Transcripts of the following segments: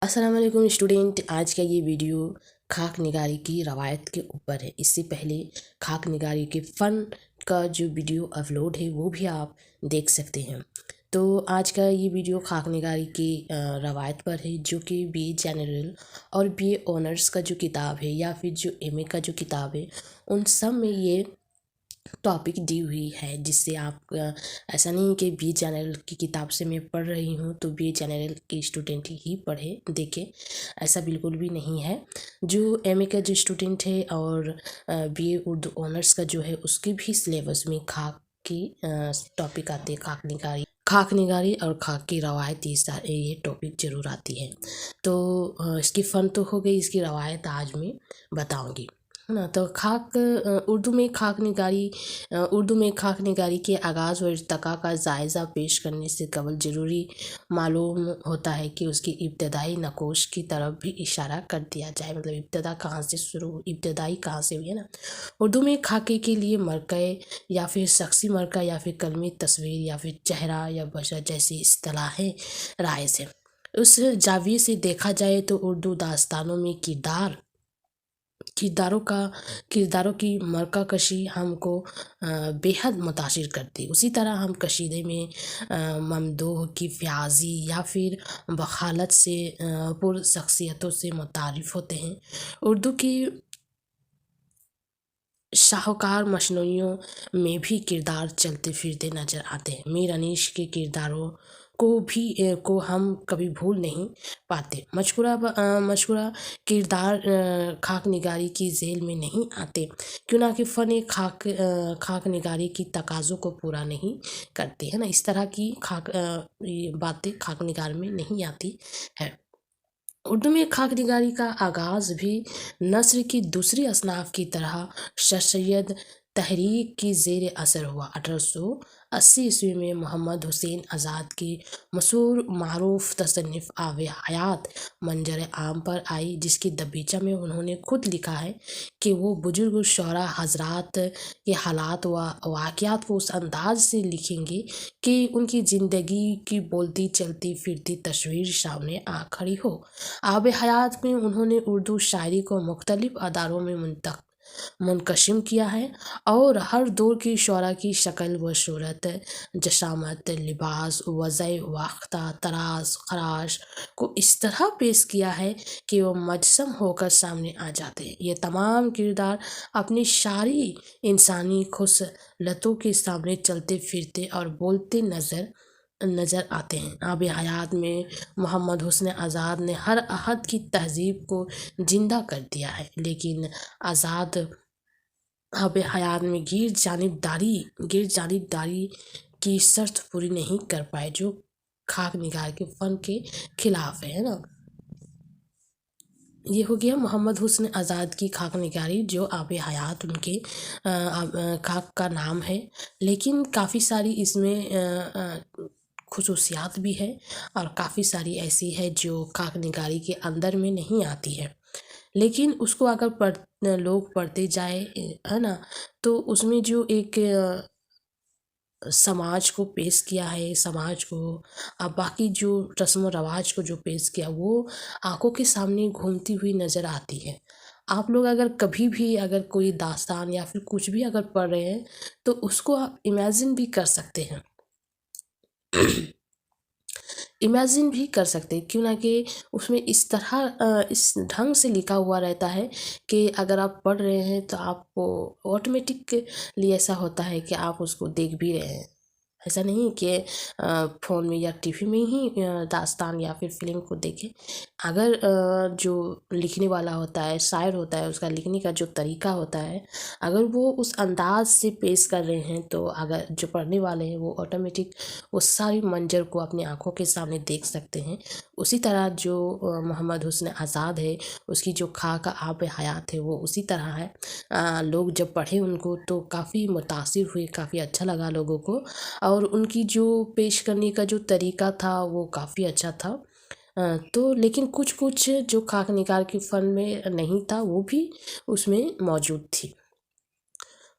السلام علیکم اسٹوڈینٹ، آج کا یہ ویڈیو خاک نگاری کی روایت کے اوپر ہے۔ اس سے پہلے خاک نگاری کے فن کا جو ویڈیو اپلوڈ ہے وہ بھی آپ دیکھ سکتے ہیں۔ تو آج کا یہ ویڈیو خاک نگاری کی روایت پر ہے، جو کہ بی اے جنرل اور بی اے آنرس کا جو کتاب ہے یا پھر جو ایم اے کا جو کتاب ہے، ان سب میں یہ ٹاپک دی ہوئی ہے، جس سے آپ ایسا نہیں کہ بی اے جنرل کی کتاب سے میں پڑھ رہی ہوں تو بی اے جنرل کے اسٹوڈنٹ ہی پڑھے دیکھے، ایسا بالکل بھی نہیں ہے۔ جو ایم اے کا جو اسٹوڈنٹ ہے اور بی اے اردو آنرس کا جو ہے، اس کے بھی سلیبس میں خاک کی ٹاپک آتے ہیں، خاک نگاری اور خاک کی روایت، یہ ٹاپک ضرور آتی ہے۔ تو اس کی فن تو ہو گئی، اس کی روایت آج میں بتاؤں گی، ہے نا۔ تو اردو میں خاک نگاری کے آغاز و ارتقاء کا جائزہ پیش کرنے سے قبل ضروری معلوم ہوتا ہے کہ اس کی ابتدائی نقوش کی طرف بھی اشارہ کر دیا جائے، مطلب ابتدائی کہاں سے ہوئی ہے نا۔ اردو میں خاکے کے لیے مرکع یا پھر شخصی مرکع یا پھر کلمی تصویر یا پھر چہرہ یا بشر جیسی اصطلاحیں رائج ہیں۔ اس زاویے سے دیکھا جائے تو اردو داستانوں میں کرداروں کی مرکہ کشی ہم کو بے حد متاثر کرتی۔ اسی طرح ہم قصیدے میں ممدوح کی فیاضی یا پھر بخالت سے پر شخصیتوں سے متعارف ہوتے ہیں۔ اردو کی شاہکار مصنوعیوں میں بھی کردار چلتے پھرتے نظر آتے ہیں۔ میر انیس کے کرداروں کو ہم کبھی بھول نہیں پاتے۔ مذکورہ کردار خاک نگاری کی ذیل میں نہیں آتے، کیونکہ فن خاک نگاری کی تقاضوں کو پورا نہیں کرتے، ہے نا۔ اس طرح کی باتیں خاک نگار میں نہیں آتی ہے۔ اردو میں خاک نگاری کا آغاز بھی نثر کی دوسری اصناف کی طرح سر سید تحریک کی زیر اثر ہوا۔ 1880 میں محمد حسین آزاد کی مشہور معروف تصنیف آب حیات منظر عام پر آئی، جس کی دبیچہ میں انہوں نے خود لکھا ہے کہ وہ بزرگ شعراء حضرات کے حالات و واقعات کو اس انداز سے لکھیں گے کہ ان کی زندگی کی بولتی چلتی پھرتی تصویر سامنے آ کھڑی ہو۔ آب حیات میں انہوں نے اردو شاعری کو مختلف ادوار میں منقسم کیا ہے اور ہر دور کی شعراء کی شکل و صورت، جسامت، لباس، وضع واختہ، طراز، خراش کو اس طرح پیش کیا ہے کہ وہ مجسم ہو کر سامنے آ جاتے ہیں۔ یہ تمام کردار اپنی ساری انسانی خصلتوں کے سامنے چلتے پھرتے اور بولتے نظر آتے ہیں۔ آب حیات میں محمد حسین آزاد نے ہر عہد کی تہذیب کو زندہ کر دیا ہے، لیکن آزاد آب حیات میں غیر جانبداری کی شرط پوری نہیں کر پائے، جو خاک نگار کے فن کے خلاف ہے نا۔ یہ ہو گیا محمد حسین آزاد کی خاک نگاری، جو آب حیات ان کے خاک کا نام ہے، لیکن کافی ساری اس میں خصوصیات بھی ہے اور کافی ساری ایسی ہے جو خاک نگاری کے اندر میں نہیں آتی ہے، لیکن اس کو اگر لوگ پڑھتے جائے، ہے نا، تو اس میں جو ایک سماج کو پیش کیا ہے، سماج کو باقی جو رسم و رواج کو جو پیش کیا، وہ آنکھوں کے سامنے گھومتی ہوئی نظر آتی ہے۔ آپ لوگ اگر کبھی بھی اگر کوئی داستان یا پھر کچھ بھی اگر پڑھ رہے ہیں تو اس کو آپ امیجن بھی کر سکتے ہیں، کیوں نہ کہ اس میں اس طرح اس ڈھنگ سے لکھا ہوا رہتا ہے کہ اگر آپ پڑھ رہے ہیں تو آپ کو آٹومیٹکلی ایسا ہوتا ہے کہ آپ اس کو دیکھ بھی رہے ہیں۔ ایسا نہیں کہ فون میں یا ٹی وی میں ہی داستان یا پھر فلم کو دیکھیں۔ اگر جو لکھنے والا ہوتا ہے، شاعر ہوتا ہے، اس کا لکھنے کا جو طریقہ ہوتا ہے، اگر وہ اس انداز سے پیش کر رہے ہیں تو اگر جو پڑھنے والے ہیں وہ آٹومیٹک وہ ساری منظر کو اپنی آنکھوں کے سامنے دیکھ سکتے ہیں۔ اسی طرح جو محمد حسین آزاد ہے، اس کی جو خاک آب حیات ہے وہ اسی طرح ہے۔ لوگ جب پڑھے ان کو تو کافی متاثر ہوئے، کافی اچھا لگا لوگوں کو، اور ان کی جو پیش کرنے کا جو طریقہ تھا وہ کافی اچھا تھا۔ تو لیکن کچھ جو خاک نگار کے فن میں نہیں تھا وہ بھی اس میں موجود تھی۔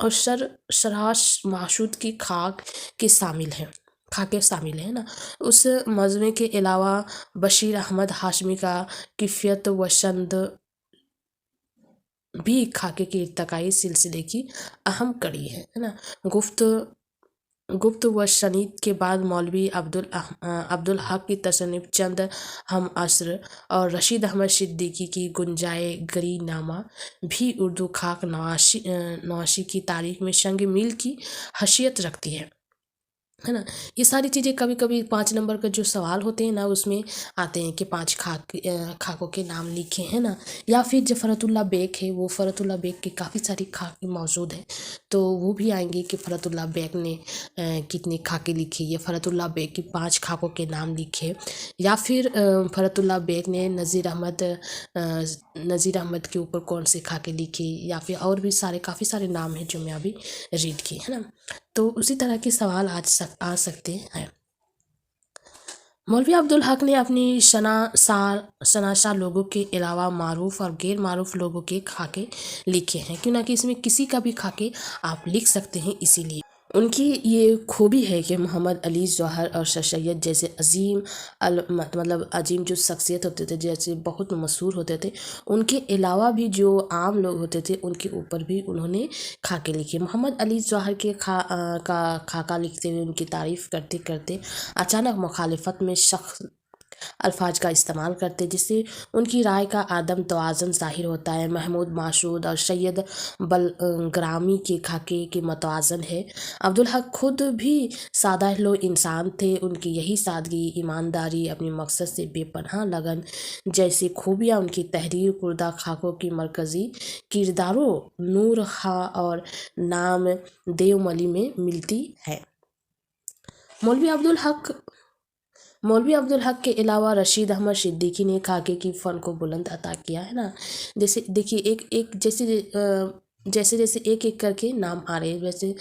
اور شراش معشود کی خاکے شامل ہیں نا۔ اس مجموعے کے علاوہ بشیر احمد ہاشمی کا کیفیت و شند بھی خاکے کے ارتقائی سلسلے کی اہم کڑی ہے نا۔ گفت و شنید کے بعد مولوی عبدالحق کی تصنیف چند ہم عصر اور رشید احمد صدیقی کی گنجائے گری نامہ بھی اردو خاک نوشی کی تاریخ میں سنگ میل کی حیثیت رکھتی ہے نا۔ یہ ساری چیزیں کبھی کبھی 5 نمبر کا جو سوال ہوتے ہیں نا اس میں آتے ہیں کہ 5 خاکوں کے نام لکھے ہیں نا، یا پھر جو فرت اللہ بیگ ہے وہ فرت اللہ بیگ کے کافی ساری خاکے موجود ہیں، تو وہ بھی آئیں گے کہ فرت اللہ بیگ نے کتنے خاکے لکھے، یا فرت اللہ بیگ کی 5 خاکوں کے نام لکھے، یا پھر فرت اللہ بیگ نے نذیر احمد کے اوپر کون سے خاکے لکھے، یا پھر اور بھی کافی سارے نام ہیں جو میں ابھی ریڈ کیے ہے نا۔ تو اسی طرح کے سوال آ سکتے ہیں۔ مولوی عبدالحق نے اپنی شناسا لوگوں کے علاوہ معروف اور غیر معروف لوگوں کے خاکے لکھے ہیں، کیوں نہ کہ اس میں کسی کا بھی خاکے آپ لکھ سکتے ہیں۔ اسی لیے ان کی یہ خوبی ہے کہ محمد علی جوہر اور سر سید جیسے عظیم جو شخصیت ہوتے تھے، جیسے بہت مشہور ہوتے تھے، ان کے علاوہ بھی جو عام لوگ ہوتے تھے ان کے اوپر بھی انہوں نے خاکے لکھے۔ محمد علی جوہر کے کا خاکہ لکھتے ہوئے ان کی تعریف کرتے کرتے اچانک مخالفت میں سخت الفاظ کا استعمال کرتے، جس سے ان کی رائے کا عدم توازن ظاہر ہوتا ہے۔ محمود معشود اور سید بلگرامی کے خاکے کے متوازن ہے۔ عبدالحق خود بھی سادہ لوح انسان تھے، ان کی یہی سادگی، ایمانداری، اپنے مقصد سے بے پناہ لگن جیسی خوبیاں ان کی تحریر کردہ خاکوں کی مرکزی کرداروں نور خاں اور نام دیوملی میں ملتی ہے۔ مولوی عبدالحق کے علاوہ رشید احمد صدیقی نے خاکے کی فن کو بلند عطا کیا ہے نا۔ جیسے دیکھیے جیسے ایک کر کے نام آ رہے ہیں، ویسے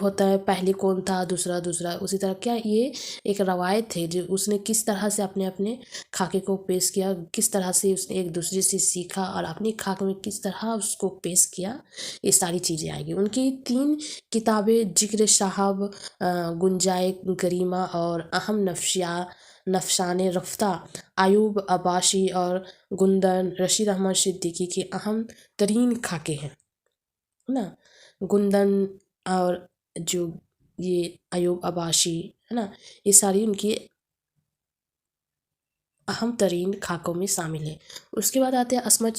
ہوتا ہے پہلے کون تھا، دوسرا، اسی طرح کیا یہ ایک روایت ہے جو اس نے کس طرح سے اپنے خاکے کو پیش کیا، کس طرح سے اس نے ایک دوسرے سے سیکھا اور اپنی خاک میں کس طرح اس کو پیش کیا، یہ ساری چیزیں آئیں گی۔ ان کی 3 کتابیں ذکر صاحب، گنجائے گریما اور اہم نفسان رفتہ ایوب عباسی اور گندن رشید احمد صدیقی کے اہم ترین خاکے ہیں نا۔ گندن اور جو یہ ایوب عباسی ہے نا، یہ ساری ان کی اہم ترین خاکوں میں شامل ہے۔ اس کے بعد آتے ہیں عصمت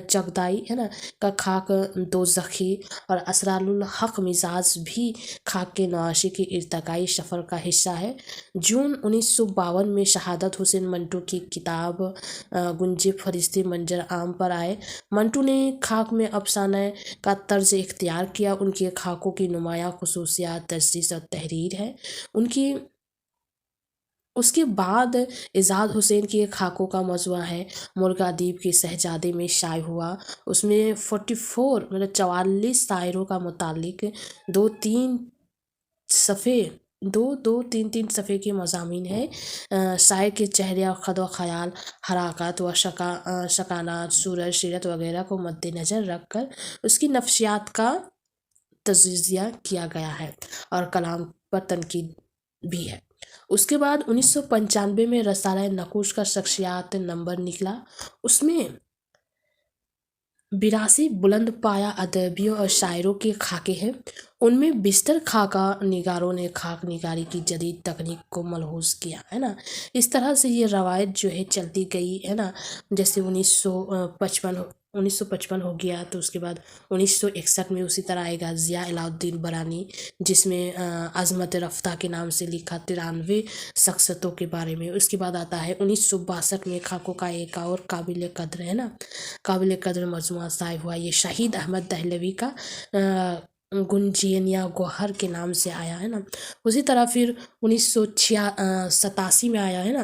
چغتائی ہے نا کا خاک دوزخی اور اسرار الحق مزاج بھی خاک کے نوشی کے ارتقائی سفر کا حصہ ہے۔ جون 1952 میں شہادت حسین منٹو کی کتاب گنجے فرشتے منظر عام پر آئے۔ منٹو نے خاک میں افسانہ کا طرز اختیار کیا۔ ان کے خاکوں کی نمایاں خصوصیات تجسس اور تحریر ہے۔ اس کے بعد اعجاز حسین کے خاکوں کا مجموعہ ہے ملک ادیب کے شہزادے میں شائع ہوا۔ اس میں 44 شاعروں کا متعلق 2-3 صفحے کے مضامین ہیں۔ شاعر کے چہرے اور خد و خیال، حرکات و سکنات، سورج، سیرت وغیرہ کو مد نظر رکھ کر اس کی نفسیات کا تجزیہ کیا گیا ہے اور کلام پر تنقید بھی ہے۔ اس کے بعد 1995 میں رسالہ نقوش کا شخصیات نمبر نکلا۔ اس میں 82 بلند پایہ ادیبوں اور شاعروں کے خاکے ہیں۔ ان میں بیشتر خاکہ نگاروں نے خاک نگاری کی جدید تکنیک کو ملحوظ کیا ہے نا۔ اس طرح سے یہ روایت جو ہے چلتی گئی ہے نا۔ جیسے 1955 ہو گیا، تو اس کے بعد 1961 میں اسی طرح آئے گا ضیاء الدین برانی، جس میں عظمت رفتہ کے نام سے لکھا 93 شخصیتوں کے بارے میں۔ اس کے بعد آتا ہے 1962 میں خاکوں کا ایک اور قابل قدر ہے نا، قابل قدر مجموعہ شائع ہوا۔ یہ شہید احمد دہلوی کا گنجینیا گوہر کے نام سے آیا ہے نا۔ اسی طرح پھر 1987 میں آیا ہے نا